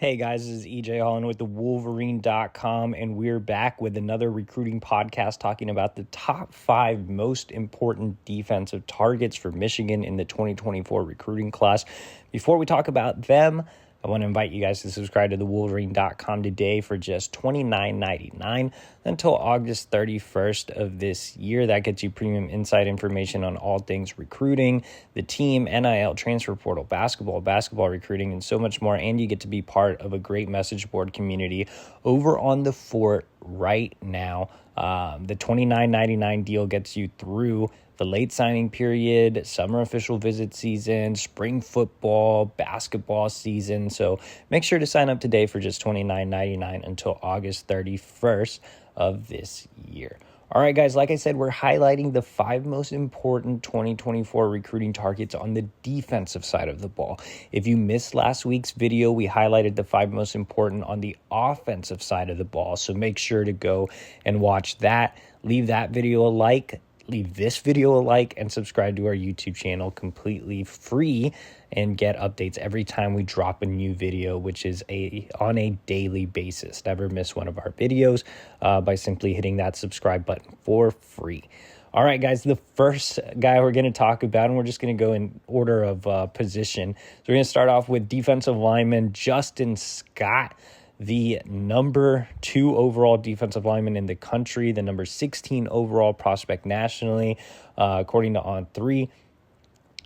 Hey guys, this is EJ Holland with the Wolverine.com, and we're back with another recruiting podcast talking about the top 5 most important defensive targets for Michigan in the 2024 recruiting class. Before we talk about them, I want to invite you guys to subscribe to the Wolverine.com today for just $29.99 until August 31st of this year. That gets you premium inside information on all things recruiting, the team, NIL, transfer portal, basketball recruiting, and so much more. And you get to be part of a great message board community over on the Fort right now. The $29.99 deal gets you through the late signing period, summer official visit season, spring football, basketball season. So make sure to sign up today for just $29.99 until August 31st of this year. All right, guys, like I said, we're highlighting the 5 most important 2024 recruiting targets on the defensive side of the ball. If you missed last week's video, we highlighted the 5 most important on the offensive side of the ball. So make sure to go and watch that. Leave that video a like. Leave this video a like and subscribe to our YouTube channel completely free and get updates every time we drop a new video, which is on a daily basis. Never miss one of our videos by simply hitting that subscribe button for free. All right, guys, the first guy we're going to talk about, and we're just going to go in order of position. So we're going to start off with defensive lineman Justin Scott, the number 2 overall defensive lineman in the country, the number 16 overall prospect nationally, according to On3,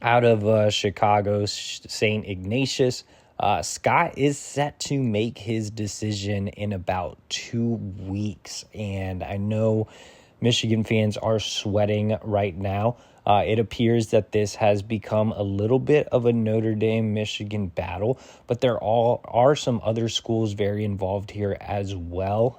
out of Chicago, St. Ignatius. Scott is set to make his decision in about 2 weeks, and I know Michigan fans are sweating right now. It appears that this has become a little bit of a Notre Dame-Michigan battle, but there are some other schools very involved here as well.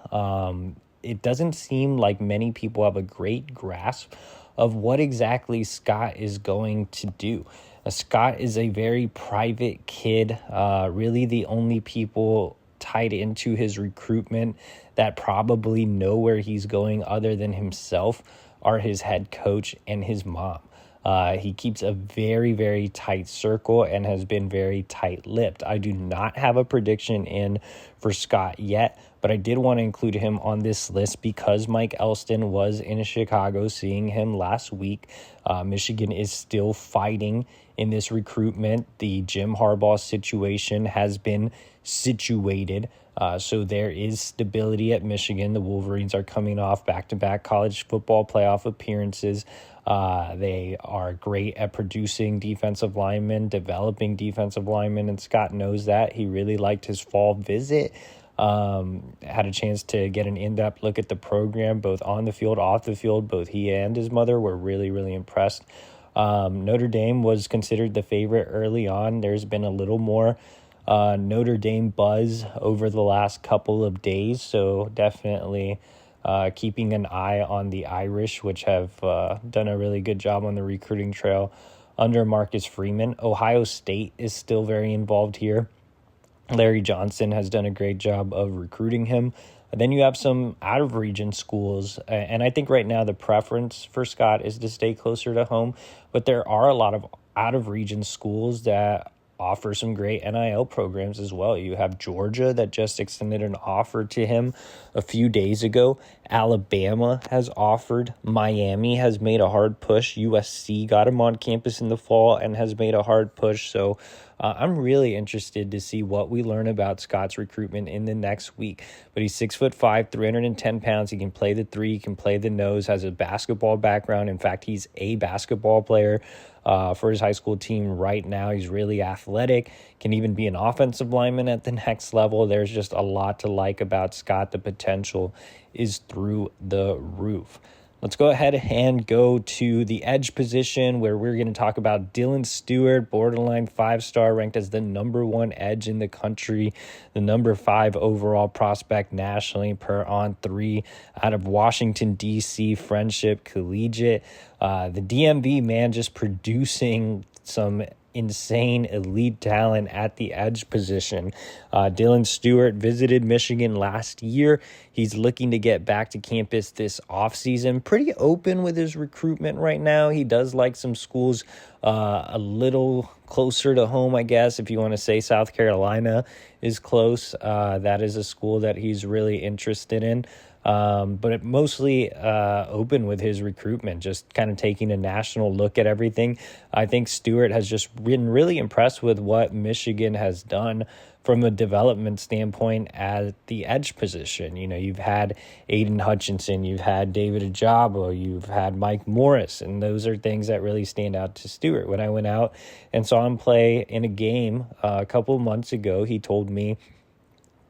It doesn't seem like many people have a great grasp of what exactly Scott is going to do. Scott is a very private kid, really the only people tied into his recruitment that probably know where he's going other than himself are his head coach and his mom. He keeps a very, very tight circle and has been very tight-lipped. I do not have a prediction in for Scott yet, but I did want to include him on this list because Mike Elston was in Chicago seeing him last week. Michigan is still fighting in this recruitment. The Jim Harbaugh situation has been situated. So there is stability at Michigan. The Wolverines are coming off back-to-back college football playoff appearances. They are great at producing defensive linemen, developing defensive linemen, and Scott knows that. He really liked his fall visit. Had a chance to get an in-depth look at the program, both on the field, off the field. Both he and his mother were really, really impressed. Notre Dame was considered the favorite early on. There's been a little more Notre Dame buzz over the last couple of days, so definitely keeping an eye on the Irish, which have done a really good job on the recruiting trail under Marcus Freeman. Ohio State is still very involved here. Larry Johnson has done a great job of recruiting him. Then you have some out-of-region schools, and I think right now the preference for Scott is to stay closer to home, but there are a lot of out-of-region schools that offer some great NIL programs as well. You have Georgia that just extended an offer to him a few days ago. Alabama has offered. Miami has made a hard push. USC got him on campus in the fall and has made a hard push. So I'm really interested to see what we learn about Scott's recruitment in the next week. But he's 6'5", 310 pounds. He can play the 3, he can play the nose, has a basketball background. In fact, he's a basketball player for his high school team right now. He's really athletic, can even be an offensive lineman at the next level. There's just a lot to like about Scott. The potential is through the roof. Let's go ahead and go to the edge position where we're going to talk about Dylan Stewart, borderline 5-star, ranked as the number 1 edge in the country, the number 5 overall prospect nationally per On3 out of Washington, D.C., Friendship Collegiate. The DMV, man, just producing some insane elite talent at the edge position. Dylan Stewart visited Michigan last year. He's looking to get back to campus this offseason. Pretty open with his recruitment right now. He does like some schools a little closer to home, I guess, if you want to say South Carolina is close. That is a school that he's really interested in. But mostly open with his recruitment, just kind of taking a national look at everything. I think Stewart has just been really impressed with what Michigan has done from a development standpoint at the edge position. You know, you've had Aiden Hutchinson, you've had David Ajabo, you've had Mike Morris, and those are things that really stand out to Stewart. When I went out and saw him play in a game a couple of months ago, he told me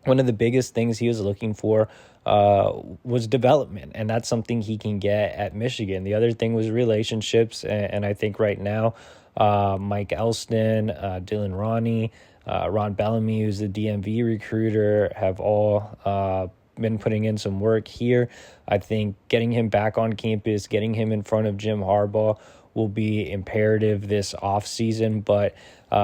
one of the biggest things he was looking for was development, and that's something he can get at Michigan. The other thing was relationships, and I think right now Mike Elston, Dylan Ronnie, Ron Bellamy, who's the DMV recruiter, have all been putting in some work here. I think getting him back on campus, getting him in front of Jim Harbaugh will be imperative this offseason, but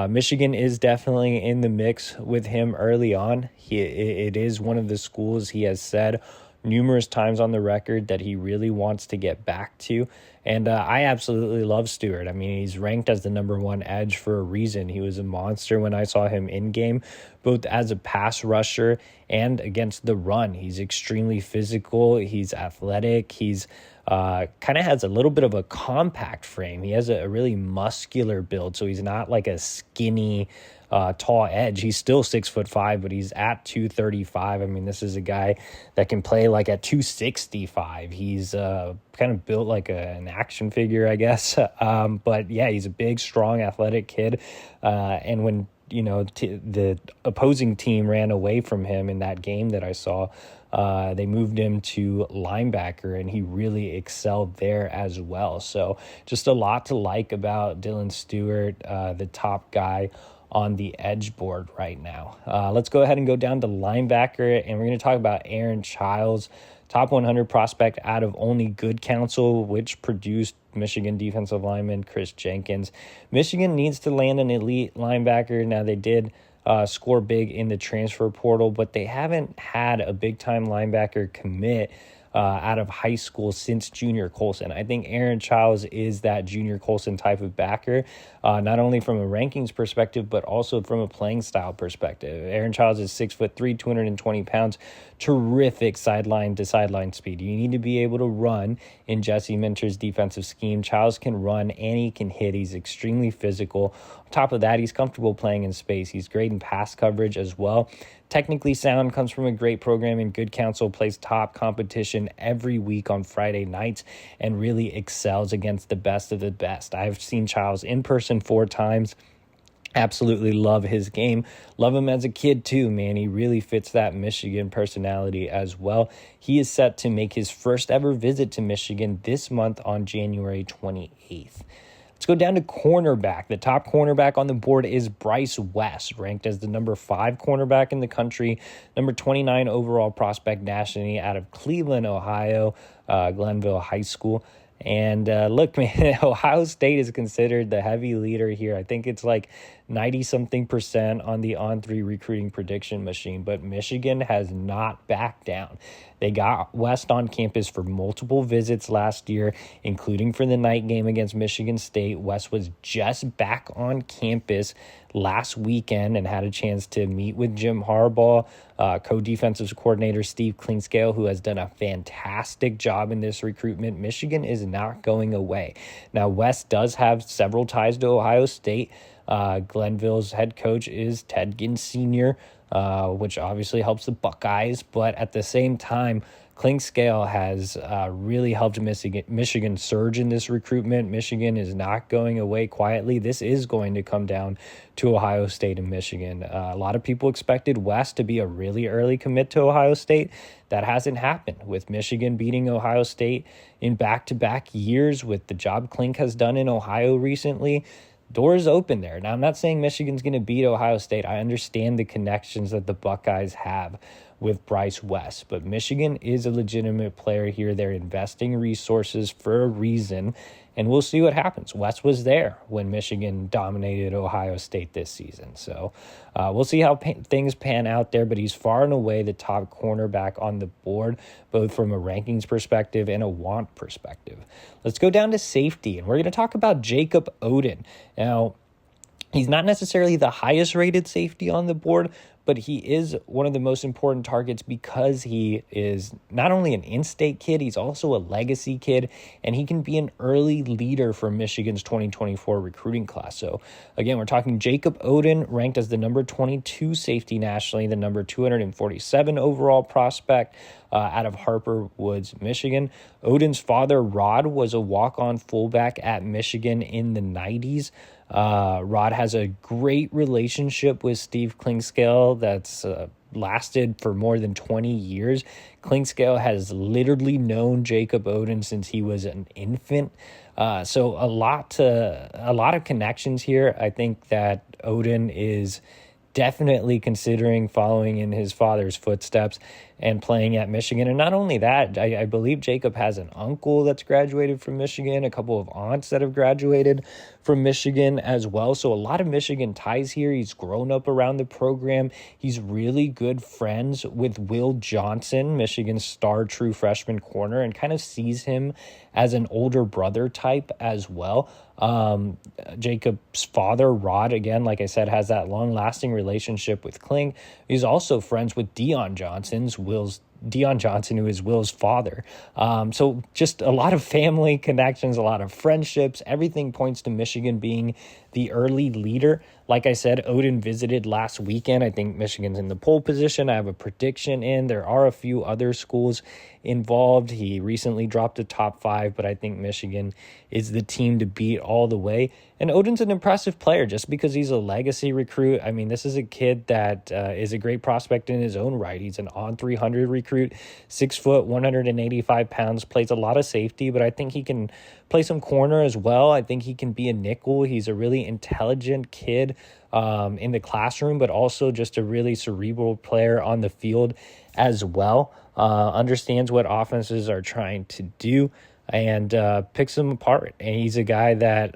Michigan is definitely in the mix with him early on. It is one of the schools he has said numerous times on the record that he really wants to get back to. And I absolutely love Stewart. I mean, he's ranked as the number one edge for a reason. He was a monster when I saw him in game, both as a pass rusher and against the run. He's extremely physical. He's athletic. He's kind of has a little bit of a compact frame. He has a really muscular build, so he's not like a skinny, tall edge. He's still 6'5", but he's at 235. I mean, this is a guy that can play like at 265. He's kind of built like an action figure, I guess. But yeah, he's a big, strong, athletic kid. And when the opposing team ran away from him in that game that I saw, they moved him to linebacker, and he really excelled there as well. So just a lot to like about Dylan Stewart, the top guy on the edge board right now. Let's go ahead and go down to linebacker, and we're going to talk about Aaron Chiles, top 100 prospect out of Only Good Counsel, which produced Michigan defensive lineman Chris Jenkins. Michigan needs to land an elite linebacker. Now, they did score big in the transfer portal, but they haven't had a big-time linebacker commit out of high school since Junior Colson. I think Aaron Chiles is that Junior Colson type of backer, not only from a rankings perspective, but also from a playing style perspective. Aaron Chiles is 6'3", 220 pounds, terrific sideline to sideline speed. You need to be able to run in Jesse Minter's defensive scheme. Chiles can run and he can hit. He's extremely physical. On top of that, he's comfortable playing in space. He's great in pass coverage as well. Technically sound, comes from a great program in Good Counsel, plays top competition every week on Friday nights, and really excels against the best of the best. I've seen Chiles in person 4 times. Absolutely love his game. Love him as a kid too, man. He really fits that Michigan personality as well. He is set to make his first ever visit to Michigan this month on January 28th. Let's go down to cornerback. The top cornerback on the board is Bryce West, ranked as the number 5 cornerback in the country, number 29 overall prospect nationally out of Cleveland, Ohio, Glenville High School. And look, man, Ohio State is considered the heavy leader here. I think it's like 90-something% on the On3 recruiting prediction machine, but Michigan has not backed down. They got West on campus for multiple visits last year, including for the night game against Michigan State. West was just back on campus last weekend and had a chance to meet with Jim Harbaugh, co-defensive coordinator Steve Klingscale, who has done a fantastic job in this recruitment. Michigan is not going away. Now, West does have several ties to Ohio State. Glenville's head coach is Ted Ginn Sr., which obviously helps the Buckeyes, but at the same time, Klingscale has really helped Michigan surge in this recruitment. Michigan is not going away quietly. This is going to come down to Ohio State and Michigan. A lot of people expected West to be a really early commit to Ohio State. That hasn't happened, with Michigan beating Ohio State in back-to-back years, with the job Klink has done in Ohio recently. Doors open there. Now, I'm not saying Michigan's going to beat Ohio State. I understand the connections that the Buckeyes have with Bryce West, but Michigan is a legitimate player here. They're investing resources for a reason, and we'll see what happens. West was there when Michigan dominated Ohio State this season. So we'll see how things pan out there, but he's far and away the top cornerback on the board, both from a rankings perspective and a want perspective. Let's go down to safety, and we're going to talk about Jacob Oden. Now, he's not necessarily the highest rated safety on the board, but he is one of the most important targets because he is not only an in-state kid, he's also a legacy kid, and he can be an early leader for Michigan's 2024 recruiting class. So again, we're talking Jacob Oden, ranked as the number 22 safety nationally, the number 247 overall prospect out of Harper Woods, Michigan. Oden's father, Rod, was a walk-on fullback at Michigan in the 90s. Rod has a great relationship with Steve Klingscale that's lasted for more than 20 years. Klingscale has literally known Jacob Oden since he was an infant. So a lot of connections here. I think that Oden is definitely considering following in his father's footsteps and playing at Michigan. And not only that, I believe Jacob has an uncle that's graduated from Michigan, a couple of aunts that have graduated from Michigan as well. So a lot of Michigan ties here. He's grown up around the program. He's really good friends with Will Johnson, Michigan's star true freshman corner, and kind of sees him as an older brother type as well. Jacob's father, Rod, again, like I said, has that long-lasting relationship with Kling. He's also friends with Deion Johnson, who is Will's father. So just a lot of family connections, a lot of friendships. Everything points to Michigan being the early leader. Like I said, Oden visited last weekend. I think Michigan's in the pole position. I have a prediction in. There are a few other schools involved. He recently dropped a top 5, but I think Michigan is the team to beat all the way. And Oden's an impressive player just because he's a legacy recruit. I mean, this is a kid that is a great prospect in his own right. He's an on 300 recruit, 6 foot, 185 pounds, plays a lot of safety, but I think he can play some corner as well. I think he can be a nickel. He's a really intelligent kid in the classroom, but also just a really cerebral player on the field as well. Understands what offenses are trying to do and picks them apart. And he's a guy that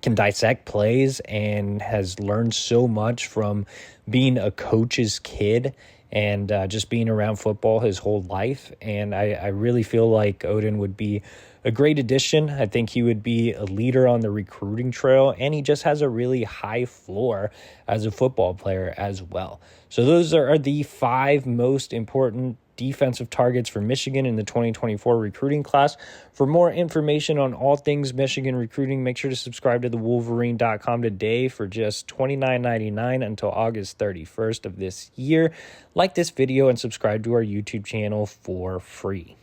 can dissect plays and has learned so much from being a coach's kid and just being around football his whole life. And I really feel like Oden would be a great addition. I think he would be a leader on the recruiting trail, and he just has a really high floor as a football player as well. So those are the 5 most important defensive targets for Michigan in the 2024 recruiting class. For more information on all things Michigan recruiting, make sure to subscribe to the Wolverine.com today for just $29.99 until August 31st of this year. Like this video and subscribe to our YouTube channel for free.